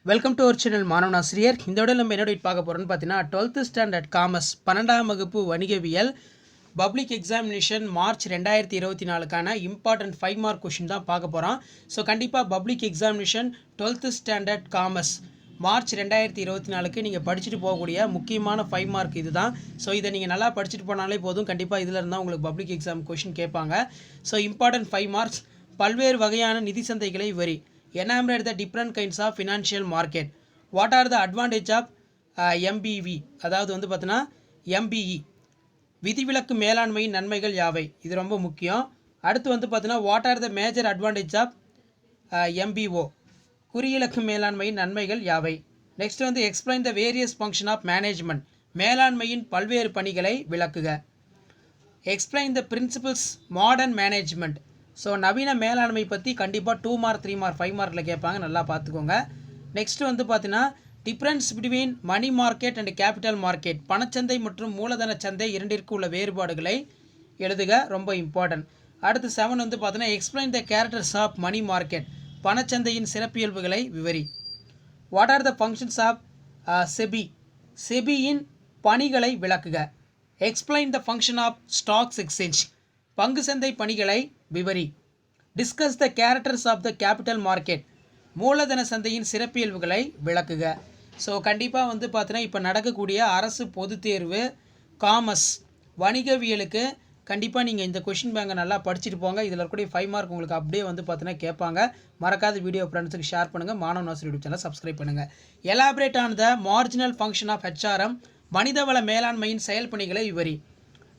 Welcome to our channel மாணவன் ஆசிரியர். இந்த விட நம்ம என்ன பார்க்க போகிறோம்னு பார்த்தீங்கன்னா 12th ஸ்டாண்டர்ட் காமர்ஸ் 12ஆம் வகுப்பு வணிகவியல் பப்ளிக் எக்ஸாமினேஷன் மார்ச் 2024க்கான இம்பார்ட்டன்ட் 5 மார்க் கொஷின் தான் பார்க்க போகிறோம். ஸோ கண்டிப்பாக public examination 12th standard commerce March 2024க்கு நீங்கள் படிச்சுட்டு போகக்கூடிய முக்கியமான 5 மார்க் இது தான். ஸோ இதை நீங்கள் நல்லா படிச்சுட்டு போனாலே போதும். கண்டிப்பாக இதில் இருந்தால் உங்களுக்கு பப்ளிக் எக்ஸாம் கொஷின் கேட்பாங்க. So important 5 marks. பல்வேறு வகையான நிதி சந்தைகளை வரி. Enumerate the different kinds of financial market. What are the advantage of MBV? அதாவது வந்து பார்த்தீங்கன்னா MBE. விதிவிலக்கு மேலாண்மையின் நன்மைகள் யாவை? இது ரொம்ப முக்கியம். அடுத்து வந்து பார்த்தீங்கன்னா what are the major advantage of MBO? குறியிலக்கு மேலாண்மையின் நன்மைகள் யாவை? நெக்ஸ்ட் வந்து explain the various function of management. மேலாண்மையின் பல்வேறு பணிகளை விளக்குக. Explain the principles modern management. So நவீன மேலாண்மை பற்றி கண்டிப்பாக 2 மார்க் 3 மார்க் 5 மார்க்கில் கேட்பாங்க, நல்லா பார்த்துக்கோங்க. நெக்ஸ்ட் வந்து பார்த்தீங்கன்னா difference between money market and capital market. பணச்சந்தை மற்றும் மூலதன சந்தை இரண்டிற்கு உள்ள வேறுபாடுகளை எழுதுக, ரொம்ப இம்பார்ட்டன்ட். அடுத்து 7 வந்து பார்த்தீங்கன்னா explain the characters of money market. பணச்சந்தையின் சிறப்பியல்புகளை விவரி. What are the functions of SEBI. செபியின் பணிகளை விளக்குக. Explain the function of stocks exchange. பங்கு சந்தை பணிகளை விவரி. Discuss the characters of the capital market. மூலதன சந்தையின் சிறப்பியல்புகளை விளக்குக. ஸோ கண்டிப்பாக வந்து பார்த்தீங்கன்னா இப்போ நடக்கக்கூடிய அரசு பொது தேர்வு காமர்ஸ் வணிகவியலுக்கு கண்டிப்பாக நீங்கள் இந்த கொஷின் பேங்கை நல்லா படிச்சுட்டு போங்க. இதில் இருக்கக்கூடிய 5 மார்க் உங்களுக்கு அப்படியே வந்து பார்த்தீங்கன்னா கேட்பாங்க. மறக்காத வீடியோ ஃப்ரெண்ட்ஸுக்கு ஷேர் பண்ணுங்கள். மாணவன் ஆசிரியர் யூடியூப் சேனல் சப்ஸ்கிரைப் பண்ணுங்கள். Elaborate on the marginal function of HRM. மனிதவள மேலாண்மையின் செயல்பணிகளை விவரி.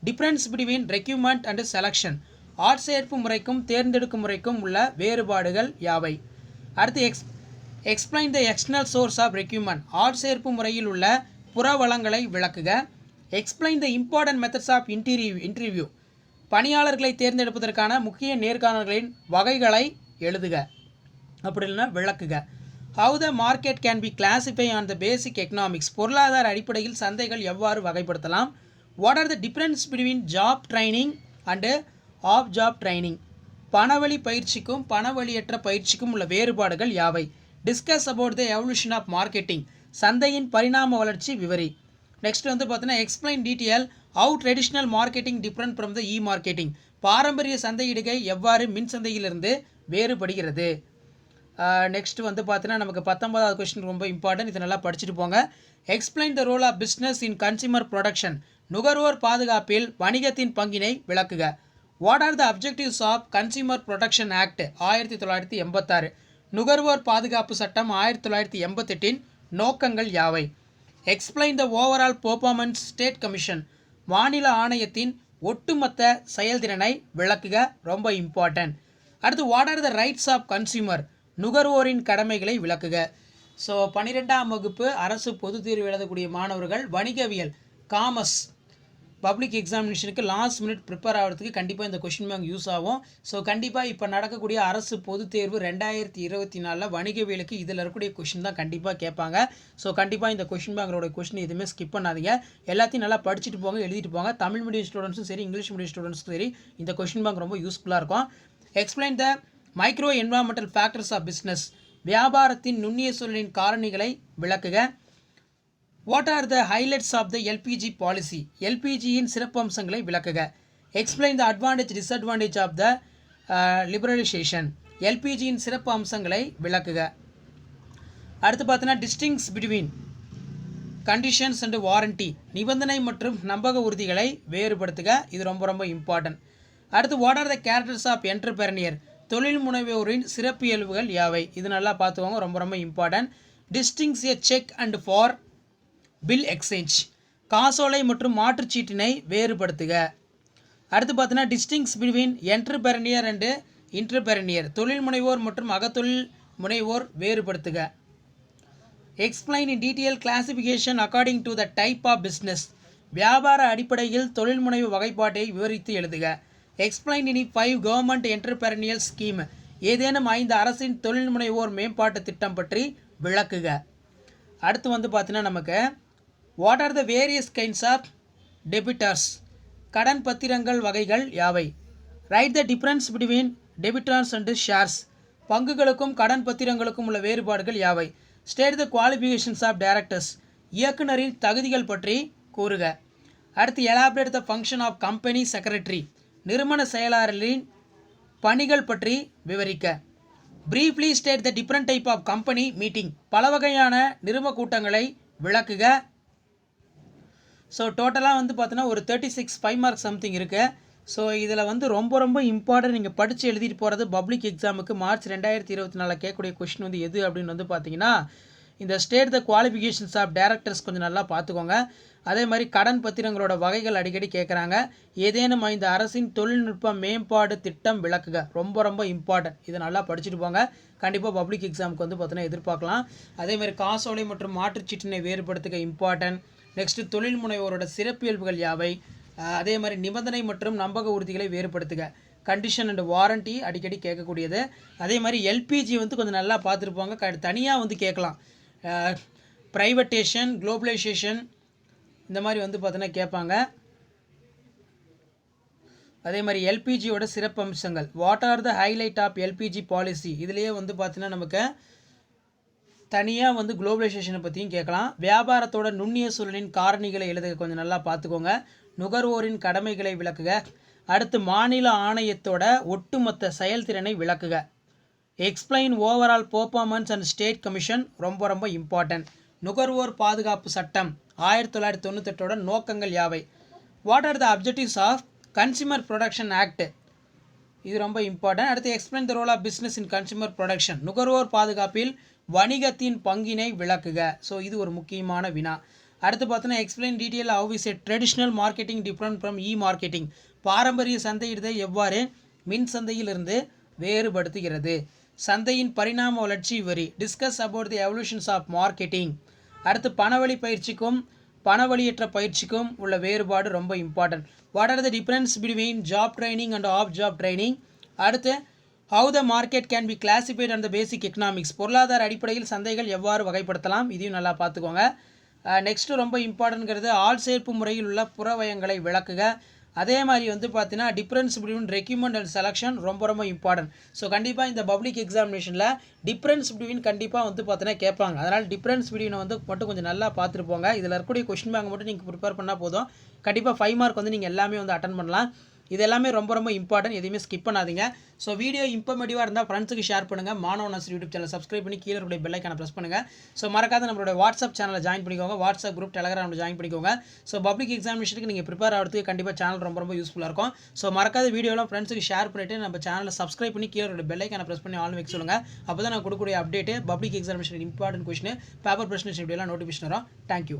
Difference between recruitment and selection. ஆட்சேர்ப்பு முறைக்கும் தேர்ந்தெடுக்கும் முறைக்கும் உள்ள வேறுபாடுகள் யாவை? அடுத்து explain the external source of recruitment. ஆட்சேர்ப்பு முறையில் உள்ள புற வளங்களை விளக்குக. Explain the important methods of interview. பணியாளர்களை தேர்ந்தெடுப்பதற்கான முக்கிய நேர்காணல்களின் வகைகளை எழுதுக, அப்படி இல்லைன்னா விளக்குக. How the market can be classify on the basic economics. பொருளாதார அடிப்படையில் சந்தைகள் எவ்வாறு வகைப்படுத்தலாம். What are the difference between job training and of job training. பணவழி பயிற்சிக்கும் பணவழியற்ற பயிற்சிக்கும் உள்ள வேறுபாடுகள் யாவை? Discuss about the evolution of marketing. சந்தையின் பரிணாம வளர்ச்சி விவரி. நெக்ஸ்ட் வந்து பார்த்தீங்கன்னா explain detail how traditional marketing different from the marketing. பாரம்பரிய சந்தையிடுகை எவ்வாறு மின் சந்தையிலிருந்து வேறுபடுகிறது. நெக்ஸ்ட் வந்து பார்த்தீங்கன்னா நமக்கு 19வது கொஸ்டின் ரொம்ப இம்பார்ட்டன்ட், இதை நல்லா படிச்சுட்டு போங்க. Explain the role of business in consumer protection. நுகர்வோர் பாதுகாப்பில் வணிகத்தின் பங்கினை விளக்குக. What are the objectives of consumer protection act 1986. நுகர்வோர் பாதுகாப்பு சட்டம் 1988 நோக்கங்கள் யாவை? Explain the overall performance state commission. மாநில ஆணையத்தின் ஒட்டுமொத்த செயல்திறனை விளக்குக, ரொம்ப இம்பார்ட்டன்ட். அடுத்து what are the rights of consumer. நுகர்வோரின் கடமைகளை விளக்குக. ஸோ 12ஆம் வகுப்பு அரசு பொது தேர்வு எழுதக்கூடிய மாணவர்கள் வணிகவியல் காமர்ஸ் பப்ளிக் எக்ஸாமினேஷனுக்கு லாஸ்ட் மினிட் ப்ரிப்பேர் ஆகிறதுக்கு கண்டிப்பாக இந்த கொஷின் பேங்க் யூஸ் ஆகும். ஸோ கண்டிப்பாக இப்போ நடக்கக்கூடிய அரசு பொது தேர்வு 2024 வணிகவியலுக்கு இதில் இருக்கக்கூடிய கொஷின் தான் கண்டிப்பாக கேட்பாங்க. ஸோ கண்டிப்பாக இந்த கொஷின் பேங்கோட கொஷின் எதுவுமே ஸ்கிப் பண்ணாதீங்க. எல்லாத்தையும் நல்லா படிச்சுட்டு போங்க, எழுதிட்டு போங்க. தமிழ் மீடியம் ஸ்டூடெண்ட்ஸும் சரி, இங்கிலீஷ் மீடியம் ஸ்டூடெண்ட்ஸும் சரி, இந்த கொஷின் பேங்க் ரொம்ப யூஸ்ஃபுல்லாக இருக்கும். Explain the micro environmental factors of business. வியாபாரத்தின் நுண்ணிய சூழலின் காரணிகளை விளக்குக. What are the highlights of the LPG policy. எல்பிஜியின் சிறப்பம்சங்களை விளக்குக. Explain the advantage disadvantage of the liberalisation. எல்பிஜியின் சிறப்பு அம்சங்களை விளக்குக. அடுத்து பார்த்தீங்கன்னா distinguish between conditions and warranty. நிபந்தனை மற்றும் நம்பக உறுதிகளை வேறுபடுத்துக, இது ரொம்ப ரொம்ப இம்பார்ட்டன்ட். அடுத்து what are the characters of entrepreneur. தொழில் முனைவோரின் சிறப்பியல்புகள் யாவை? இது நல்லா பார்த்துக்கோங்க, ரொம்ப ரொம்ப important. Distinguish a cheque and for bill exchange. காசோலை மற்றும் மாற்றுச்சீட்டினை வேறுபடுத்துக. அடுத்து பார்த்தீங்கன்னா டிஸ்டிங்ஸ் பிட்வீன் என்டர்பிரனியர் அண்டு இன்டர்பிரனியர். தொழில் முனைவோர் மற்றும் அகத்தொழில் முனைவோர் வேறுபடுத்துக. Explain in detail classification according to the type of business. வியாபார அடிப்படையில் தொழில் முனைவு வகைப்பாட்டை விவரித்து எழுதுக. Explain in 5 government entrepreneurial scheme. ஏதேனும் 5 அரசின் தொழில் முனைவோர் மேம்பாட்டு திட்டம் பற்றி விளக்குக. அடுத்து வந்து பார்த்தீங்கன்னா நமக்கு what are the various kinds of debtors. கடன் பத்திரங்கள் வகைகள் யாவை? Write the difference between debtors and shares. பங்குகளுக்கும் கடன் பத்திரங்களுக்கும் உள்ள வேறுபாடுகள் யாவை? State the qualifications of directors. இயக்குனரின் தகுதிகள் பற்றி கூறுக. அடுத்து elaborate the function of company secretary. நிறுவன செயலாளரின் பணிகள் பற்றி விவரிக்க. Briefly state the different type of company meeting. பல வகையான நிறுவன கூட்டங்களை விளக்குக. ஸோ டோட்டலாக வந்து பார்த்தீங்கன்னா ஒரு 36 5 மார்க் சம்திங் இருக்குது. ஸோ இதில் வந்து ரொம்ப இம்பார்ட்டன்ட் நீங்கள் படித்து எழுதிட்டு போகிறது பப்ளிக் எக்ஸாமுக்கு மார்ச் 2024 கேட்கக்கூடிய கொஷின் வந்து எது அப்படின்னு வந்து பார்த்தீங்கன்னா இந்த state the qualifications of directors கொஞ்சம் நல்லா பார்த்துக்கோங்க. அதே மாதிரி கடன் பத்திரங்களோட வகைகள் அடிக்கடி கேட்குறாங்க. ஏதேனும் இந்த அரசின் தொழில்நுட்ப மேம்பாடு திட்டம் விளக்குக. ரொம்ப இம்பார்ட்டன்ட். இதை நல்லா படிச்சுட்டு போங்க. கண்டிப்பாக பப்ளிக் எக்ஸாமுக்கு வந்து பார்த்தீங்கன்னா எதிர்பார்க்கலாம். அதேமாதிரி காசோலை மற்றும் மாற்றுச்சீட்டினை வேறுபடுத்துக இம்பார்ட்டன்ட். நெக்ஸ்ட்டு தொழில் முனைவோரோட சிறப்பியல்புகள் யாவை? அதே மாதிரி நிபந்தனை மற்றும் நம்பக உறுதிகளை வேறுபடுத்துக. கண்டிஷன் அண்ட் வாரண்டி அடிக்கடி கேட்கக்கூடியது. அதே மாதிரி எல்பிஜி வந்து கொஞ்சம் நல்லா பார்த்துருப்பாங்க. தனியாக வந்து கேட்கலாம். ப்ரைவேட்டேஷன், குளோபலைசேஷன் இந்த மாதிரி வந்து பார்த்தீங்கன்னா கேட்பாங்க. அதே மாதிரி எல்பிஜியோட சிறப்பம்சங்கள். What are the highlight of LPG policy. இதுலேயே வந்து பார்த்தீங்கன்னா நமக்கு தனியாக வந்து குளோபலைசேஷனை பற்றியும் கேட்கலாம். வியாபாரத்தோட நுண்ணிய சூழலின் காரணிகளை எழுத கொஞ்சம் நல்லா பார்த்துக்கோங்க. நுகர்வோரின் கடமைகளை விளக்குக. அடுத்து மாநில ஆணையத்தோட ஒட்டுமொத்த செயல்திறனை விளக்குக. Explain overall performance and state commission ரொம்ப இம்பார்ட்டன்ட். நுகர்வோர் பாதுகாப்பு சட்டம் 1998ஓட நோக்கங்கள் யாவை? What are the objectives of consumer protection act. இது ரொம்ப இம்பார்ட்டன்ட். அடுத்து explain the role of business in consumer protection. நுகர்வோர் பாதுகாப்பில் வணிகத்தின் பங்கினை விளக்குக. ஸோ இது ஒரு முக்கியமான வினா. அடுத்து பார்த்தோன்னா explain detail how is a traditional marketing different from marketing. பாரம்பரிய சந்தையிடுதல் எவ்வாறு மின் சந்தையிலிருந்து வேறுபடுத்துகிறது? சந்தையின் பரிணாம வளர்ச்சி விவரி. Discuss about the evolutions of marketing. அடுத்து பணவழி பயிற்சிக்கும் பணவழியற்ற பயிற்சிக்கும் உள்ள வேறுபாடு ரொம்ப important. What are the difference between job training and of job training. அடுத்து how the market can be classified and the basic economics. பொருளாதார அடிப்படையில் சந்தைகள் எவ்வாறு வகைப்படுத்தலாம், இதையும் நல்லா பார்த்துக்கோங்க. நெக்ஸ்ட்டு ரொம்ப இம்பார்ட்டன்ட்ங்கிறது ஆள் சேர்ப்பு முறையில் உள்ள புறவயங்களை விளக்குக. அதே மாதிரி வந்து பார்த்தீங்கன்னா difference between recruitment and selection ரொம்ப இம்பார்ட்டன்ட். ஸோ கண்டிப்பாக இந்த பப்ளிக் எக்ஸாமினேஷனில் டிஃப்ரென்ஸ் பிட்வீன் கண்டிப்பாக வந்து பார்த்தீங்கன்னா கேட்பாங்க. அதனால் டிஃப்ரென்ஸ் பிட்வீனை வந்து மட்டும் கொஞ்சம் நல்லா பார்த்துட்டு போங்க. இதில் இருக்கக்கூடிய கொஸ்டின் பேங்க் மட்டும் நீங்கள் ப்ரிப்பேர் பண்ணால் போதும். கண்டிப்பாக 5 மார்க் வந்து நீங்கள் எல்லாமே வந்து அட்டன் பண்ணலாம். இது எல்லாமே ரொம்ப இம்பார்ட்டன்ட். எதையுமே ஸ்கிப் பண்ணாதீங்க. ஸோ வீடியோ இன்ஃபர்மேட்டிவாக இருந்தால் ஃப்ரெண்ட்ஸுக்கு ஷேர் பண்ணுங்கள். மாணவன் ஆசிரியர் யூடியூப் சேனல் சப்ஸ்கிரைப் பண்ணி கீழே இருக்கிற பெல் ஐக்கானை ப்ரெஸ் பண்ணுங்கள். ஸோ மறக்காத நம்மளோட வாட்ஸ்அப் சேனலை ஜாயின் பண்ணிக்கோங்க. வாட்ஸ்அப் குரூப் டெலகிராமில் ஜாயின் பண்ணிக்கோங்க. ஸோ பப்ளிக் எக்ஸாமினேஷனுக்கு நீங்கள் ப்ரிப்பேர் ஆகிறதுக்கு கண்டிப்பாக சேனல் ரொம்ப யூஸ்ஃபுல்லாக இருக்கும். ஸோ மறக்காத வீடியோலாம் ஃப்ரெண்ட்ஸுக்கு ஷேர் பண்ணிவிட்டு நம்ம சேனலை சப்ஸ்கிரைப் பண்ணி கீழே இருக்கிற பெல் ஐக்கானை ப்ரெஸ் பண்ணி ஆன் வைக்க சொல்லுங்கள். அப்போ தான் நான் கொடுக்கக்கூடிய update public examination important question paper presentation இப்படியெல்லாம் நோட்டிஃபிகேஷன் வரும். தேங்க்யூ.